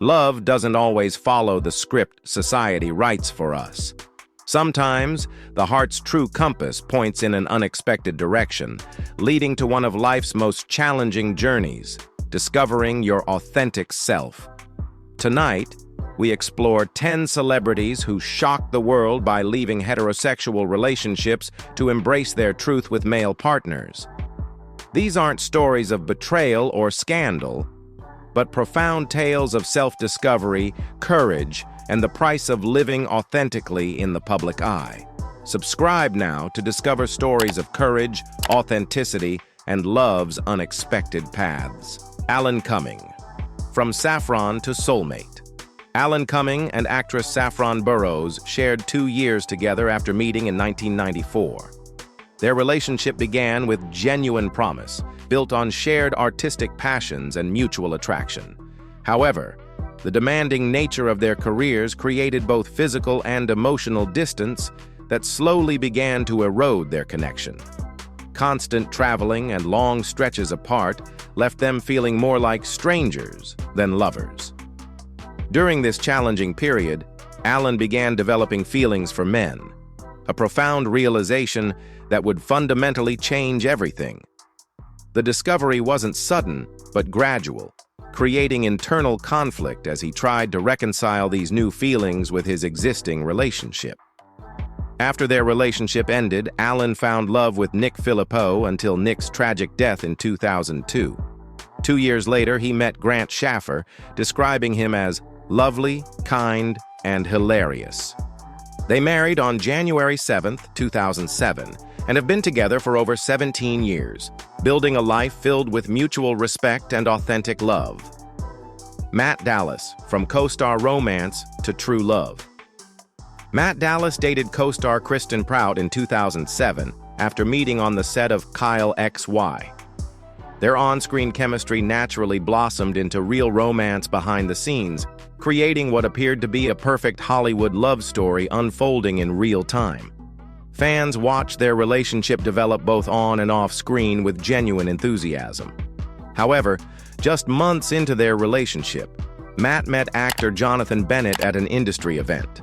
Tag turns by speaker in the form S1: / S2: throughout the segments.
S1: Love doesn't always follow the script society writes for us. Sometimes, the heart's true compass points in an unexpected direction, leading to one of life's most challenging journeys, discovering your authentic self. Tonight, we explore 10 celebrities who shocked the world by leaving heterosexual relationships to embrace their truth with male partners. These aren't stories of betrayal or scandal, but profound tales of self-discovery, courage, and the price of living authentically in the public eye. Subscribe now to discover stories of courage, authenticity, and love's unexpected paths. Alan Cumming. From saffron to soulmate. Alan Cumming and actress Saffron Burrows shared 2 years together after meeting in 1994. Their relationship began with genuine promise, built on shared artistic passions and mutual attraction. However, the demanding nature of their careers created both physical and emotional distance that slowly began to erode their connection. Constant traveling and long stretches apart left them feeling more like strangers than lovers. During this challenging period, Alan began developing feelings for men, a profound realization that would fundamentally change everything. The discovery wasn't sudden, but gradual, creating internal conflict as he tried to reconcile these new feelings with his existing relationship. After their relationship ended, Alan found love with Nick Phillippo until Nick's tragic death in 2002. 2 years later, he met Grant Shaffer, describing him as lovely, kind, and hilarious. They married on January 7, 2007, and have been together for over 17 years, building a life filled with mutual respect and authentic love. Matt Dallas, from co-star romance to true love. Matt Dallas dated co-star Kristen Prout in 2007 after meeting on the set of Kyle XY. Their on-screen chemistry naturally blossomed into real romance behind the scenes, creating what appeared to be a perfect Hollywood love story unfolding in real time. Fans watched their relationship develop both on and off screen with genuine enthusiasm. However, just months into their relationship, Matt met actor Jonathan Bennett at an industry event.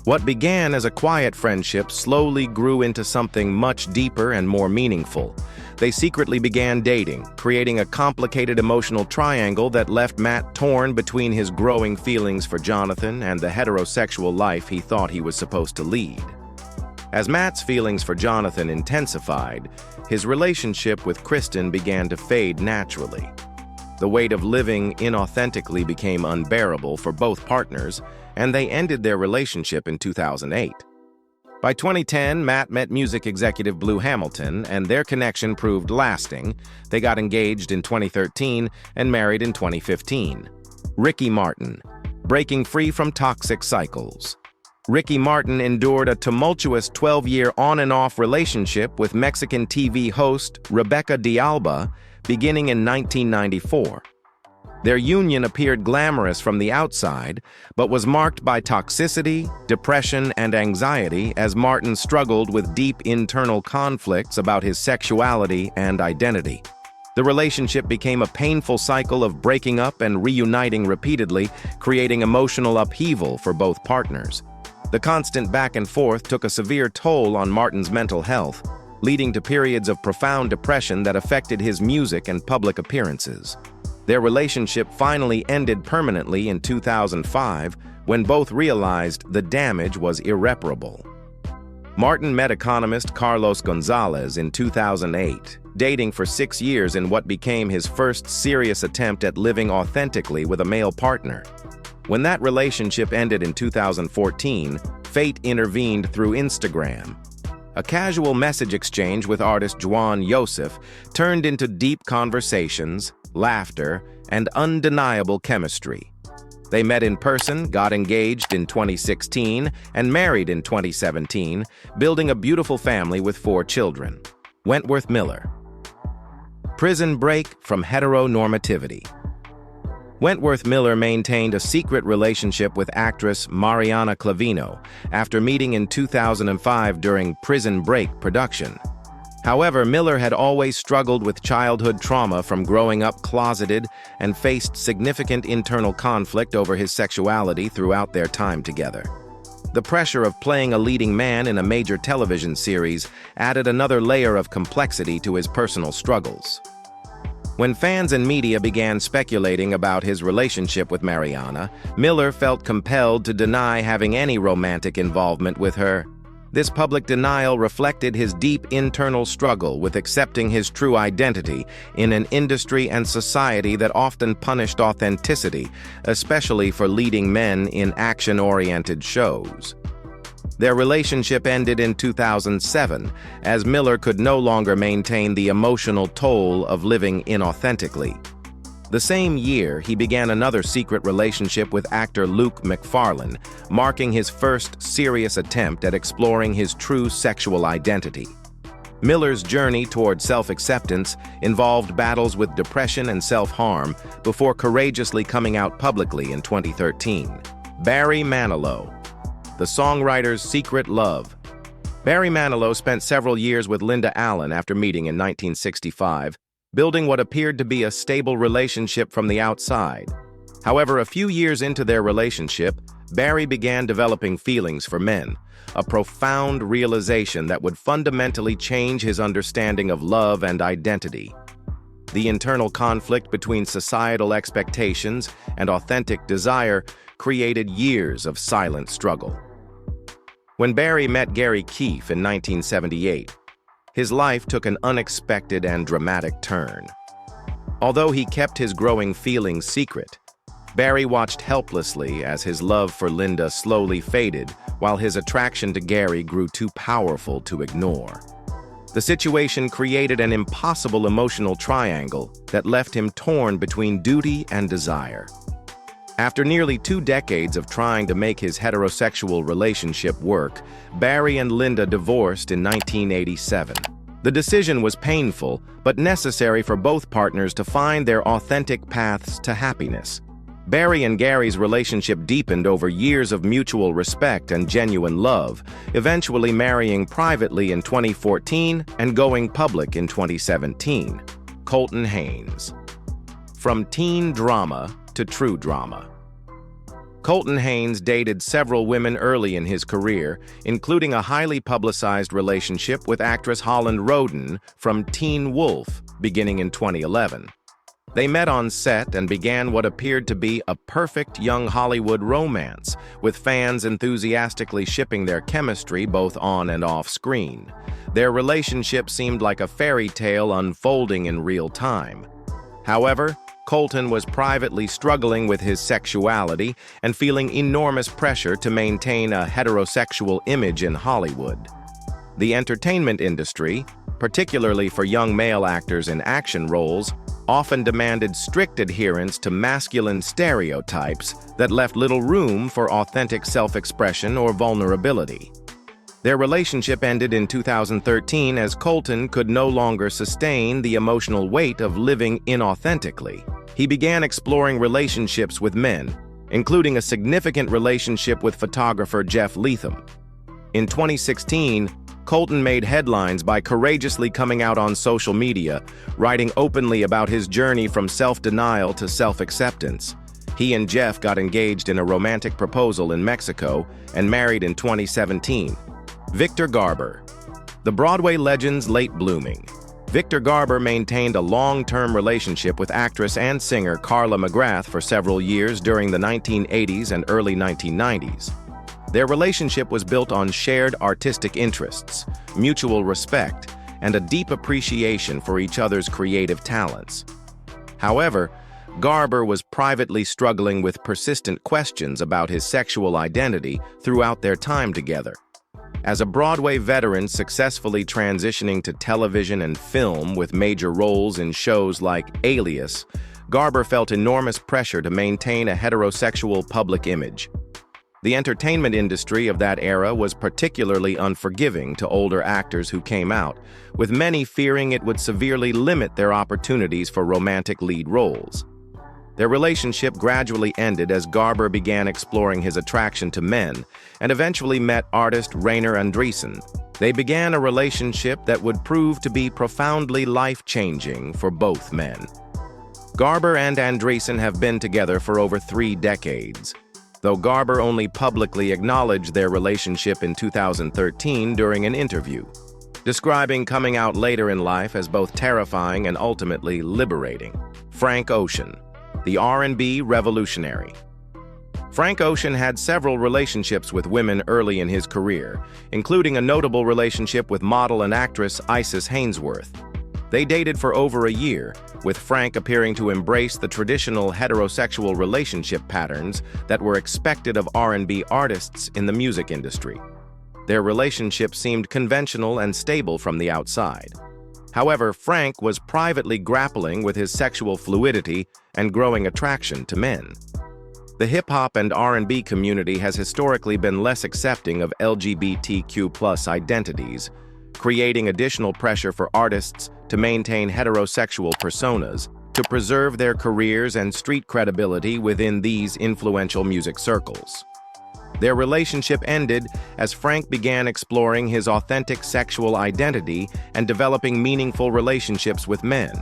S1: What began as a quiet friendship slowly grew into something much deeper and more meaningful. They secretly began dating, creating a complicated emotional triangle that left Matt torn between his growing feelings for Jonathan and the heterosexual life he thought he was supposed to lead. As Matt's feelings for Jonathan intensified, his relationship with Kristen began to fade naturally. The weight of living inauthentically became unbearable for both partners, and they ended their relationship in 2008. By 2010, Matt met music executive Blue Hamilton, and their connection proved lasting. They got engaged in 2013 and married in 2015. Ricky Martin, breaking free from toxic cycles. Ricky Martin endured a tumultuous 12-year on-and-off relationship with Mexican TV host Rebecca D'Alba beginning in 1994. Their union appeared glamorous from the outside, but was marked by toxicity, depression, and anxiety as Martin struggled with deep internal conflicts about his sexuality and identity. The relationship became a painful cycle of breaking up and reuniting repeatedly, creating emotional upheaval for both partners. The constant back and forth took a severe toll on Martin's mental health, leading to periods of profound depression that affected his music and public appearances. Their relationship finally ended permanently in 2005 when both realized the damage was irreparable. Martin met economist Carlos Gonzalez in 2008, dating for 6 years in what became his first serious attempt at living authentically with a male partner. When that relationship ended in 2014, fate intervened through Instagram. A casual message exchange with artist Juan Yosef turned into deep conversations, laughter, and undeniable chemistry. They met in person, got engaged in 2016, and married in 2017, building a beautiful family with 4 children. Wentworth Miller. Prison break from heteronormativity. Wentworth Miller maintained a secret relationship with actress Mariana Clavino after meeting in 2005 during Prison Break production. However, Miller had always struggled with childhood trauma from growing up closeted and faced significant internal conflict over his sexuality throughout their time together. The pressure of playing a leading man in a major television series added another layer of complexity to his personal struggles. When fans and media began speculating about his relationship with Mariana, Miller felt compelled to deny having any romantic involvement with her. This public denial reflected his deep internal struggle with accepting his true identity in an industry and society that often punished authenticity, especially for leading men in action-oriented shows. Their relationship ended in 2007, as Miller could no longer maintain the emotional toll of living inauthentically. The same year, he began another secret relationship with actor Luke McFarlane, marking his first serious attempt at exploring his true sexual identity. Miller's journey toward self-acceptance involved battles with depression and self-harm before courageously coming out publicly in 2013. Barry Manilow, the songwriter's secret love. Barry Manilow spent several years with Linda Allen after meeting in 1965, building what appeared to be a stable relationship from the outside. However, a few years into their relationship, Barry began developing feelings for men, a profound realization that would fundamentally change his understanding of love and identity. The internal conflict between societal expectations and authentic desire created years of silent struggle. When Barry met Gary Keefe in 1978, his life took an unexpected and dramatic turn. Although he kept his growing feelings secret, Barry watched helplessly as his love for Linda slowly faded while his attraction to Gary grew too powerful to ignore. The situation created an impossible emotional triangle that left him torn between duty and desire. After nearly 2 decades of trying to make his heterosexual relationship work, Barry and Linda divorced in 1987. The decision was painful, but necessary for both partners to find their authentic paths to happiness. Barry and Gary's relationship deepened over years of mutual respect and genuine love, eventually marrying privately in 2014 and going public in 2017. Colton Haynes. From teen drama to true drama. Colton Haynes dated several women early in his career, including a highly publicized relationship with actress Holland Roden from Teen Wolf, beginning in 2011. They met on set and began what appeared to be a perfect young Hollywood romance, with fans enthusiastically shipping their chemistry both on and off screen. Their relationship seemed like a fairy tale unfolding in real time. However, Colton was privately struggling with his sexuality and feeling enormous pressure to maintain a heterosexual image in Hollywood. The entertainment industry, particularly for young male actors in action roles, often demanded strict adherence to masculine stereotypes that left little room for authentic self-expression or vulnerability. Their relationship ended in 2013 as Colton could no longer sustain the emotional weight of living inauthentically. He began exploring relationships with men, including a significant relationship with photographer Jeff Leatham. In 2016, Colton made headlines by courageously coming out on social media, writing openly about his journey from self-denial to self-acceptance. He and Jeff got engaged in a romantic proposal in Mexico and married in 2017. Victor Garber. The Broadway legend's late blooming. Victor Garber maintained a long-term relationship with actress and singer Carla McGrath for several years during the 1980s and early 1990s. Their relationship was built on shared artistic interests, mutual respect, and a deep appreciation for each other's creative talents. However, Garber was privately struggling with persistent questions about his sexual identity throughout their time together. As a Broadway veteran successfully transitioning to television and film with major roles in shows like Alias, Garber felt enormous pressure to maintain a heterosexual public image. The entertainment industry of that era was particularly unforgiving to older actors who came out, with many fearing it would severely limit their opportunities for romantic lead roles. Their relationship gradually ended as Garber began exploring his attraction to men and eventually met artist Rainer Andresen. They began a relationship that would prove to be profoundly life-changing for both men. Garber and Andreessen have been together for over 3 decades, though Garber only publicly acknowledged their relationship in 2013 during an interview, describing coming out later in life as both terrifying and ultimately liberating. Frank Ocean, the R&B revolutionary. Frank Ocean had several relationships with women early in his career, including a notable relationship with model and actress Isis Hainsworth. They dated for over a year, with Frank appearing to embrace the traditional heterosexual relationship patterns that were expected of R&B artists in the music industry. Their relationship seemed conventional and stable from the outside. However, Frank was privately grappling with his sexual fluidity and growing attraction to men. The hip-hop and R&B community has historically been less accepting of LGBTQ+ identities, creating additional pressure for artists to maintain heterosexual personas to preserve their careers and street credibility within these influential music circles. Their relationship ended as Frank began exploring his authentic sexual identity and developing meaningful relationships with men.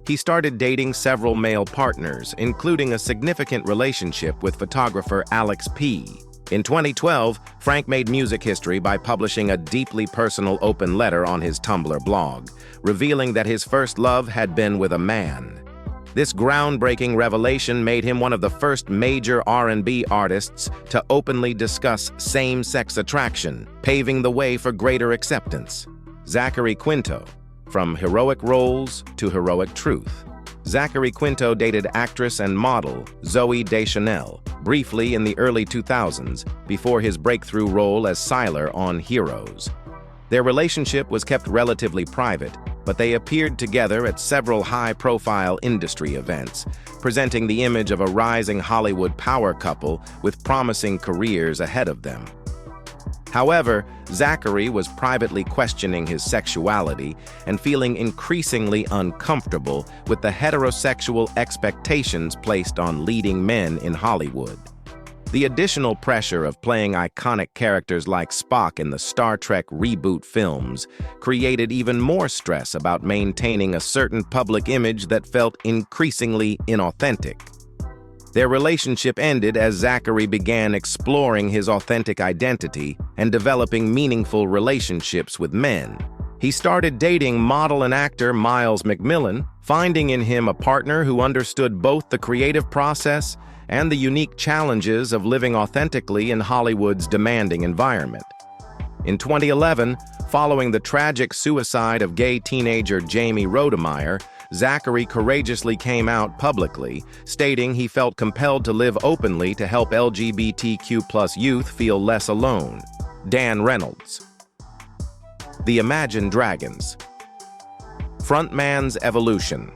S1: He started dating several male partners, including a significant relationship with photographer Alex P. In 2012, Frank made music history by publishing a deeply personal open letter on his Tumblr blog, revealing that his first love had been with a man. This groundbreaking revelation made him one of the first major R&B artists to openly discuss same-sex attraction, paving the way for greater acceptance. Zachary Quinto, from heroic roles to heroic truth. Zachary Quinto dated actress and model Zooey Deschanel briefly in the early 2000s before his breakthrough role as Sylar on Heroes. Their relationship was kept relatively private, but they appeared together at several high-profile industry events, presenting the image of a rising Hollywood power couple with promising careers ahead of them. However, Zachary was privately questioning his sexuality and feeling increasingly uncomfortable with the heterosexual expectations placed on leading men in Hollywood. The additional pressure of playing iconic characters like Spock in the Star Trek reboot films created even more stress about maintaining a certain public image that felt increasingly inauthentic. Their relationship ended as Zachary began exploring his authentic identity and developing meaningful relationships with men. He started dating model and actor Miles McMillan, finding in him a partner who understood both the creative process and the unique challenges of living authentically in Hollywood's demanding environment. In 2011, following the tragic suicide of gay teenager Jamie Rodemeyer, Zachary courageously came out publicly, stating he felt compelled to live openly to help LGBTQ+ youth feel less alone. Dan Reynolds. The Imagine Dragons. Frontman's evolution.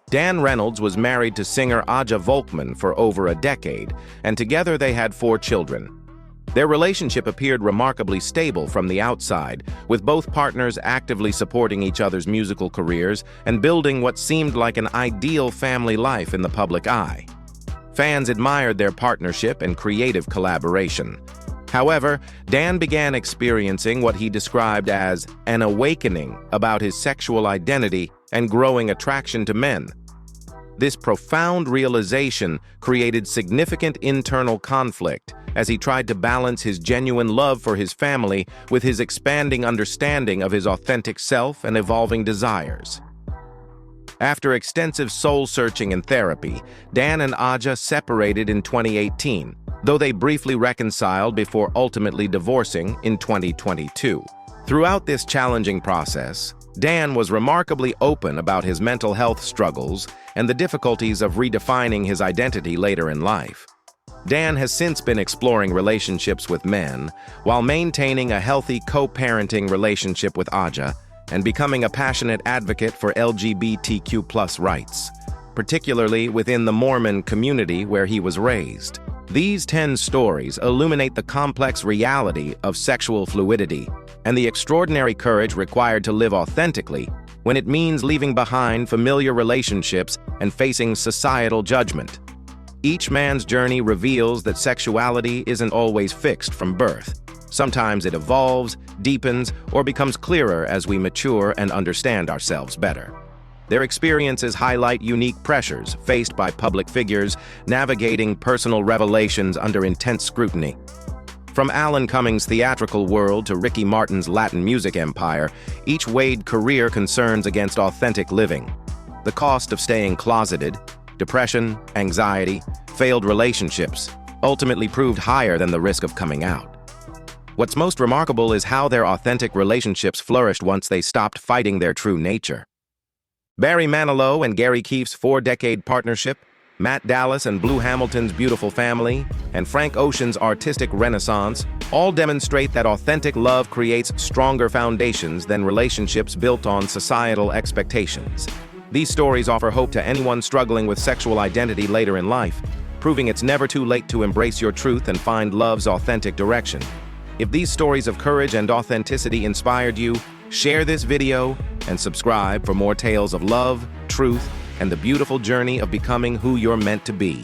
S1: Dan Reynolds was married to singer Aja Volkman for over a decade, and together they had 4 children. Their relationship appeared remarkably stable from the outside, with both partners actively supporting each other's musical careers and building what seemed like an ideal family life in the public eye. Fans admired their partnership and creative collaboration. However, Dan began experiencing what he described as an awakening about his sexual identity and growing attraction to men. This profound realization created significant internal conflict as he tried to balance his genuine love for his family with his expanding understanding of his authentic self and evolving desires. After extensive soul-searching and therapy, Dan and Aja separated in 2018, though they briefly reconciled before ultimately divorcing in 2022. Throughout this challenging process, Dan was remarkably open about his mental health struggles and the difficulties of redefining his identity later in life. Dan has since been exploring relationships with men while maintaining a healthy co-parenting relationship with Aja and becoming a passionate advocate for LGBTQ+ rights, particularly within the Mormon community where he was raised. These 10 stories illuminate the complex reality of sexual fluidity and the extraordinary courage required to live authentically when it means leaving behind familiar relationships and facing societal judgment. Each man's journey reveals that sexuality isn't always fixed from birth. Sometimes it evolves, deepens, or becomes clearer as we mature and understand ourselves better. Their experiences highlight unique pressures faced by public figures navigating personal revelations under intense scrutiny. From Alan Cumming's theatrical world to Ricky Martin's Latin music empire, each weighed career concerns against authentic living. The cost of staying closeted, depression, anxiety, failed relationships, ultimately proved higher than the risk of coming out. What's most remarkable is how their authentic relationships flourished once they stopped fighting their true nature. Barry Manilow and Gary Keefe's 4-decade partnership, Matt Dallas and Blue Hamilton's beautiful family, and Frank Ocean's artistic renaissance all demonstrate that authentic love creates stronger foundations than relationships built on societal expectations. These stories offer hope to anyone struggling with sexual identity later in life, proving it's never too late to embrace your truth and find love's authentic direction. If these stories of courage and authenticity inspired you, share this video and subscribe for more tales of love, truth, and the beautiful journey of becoming who you're meant to be.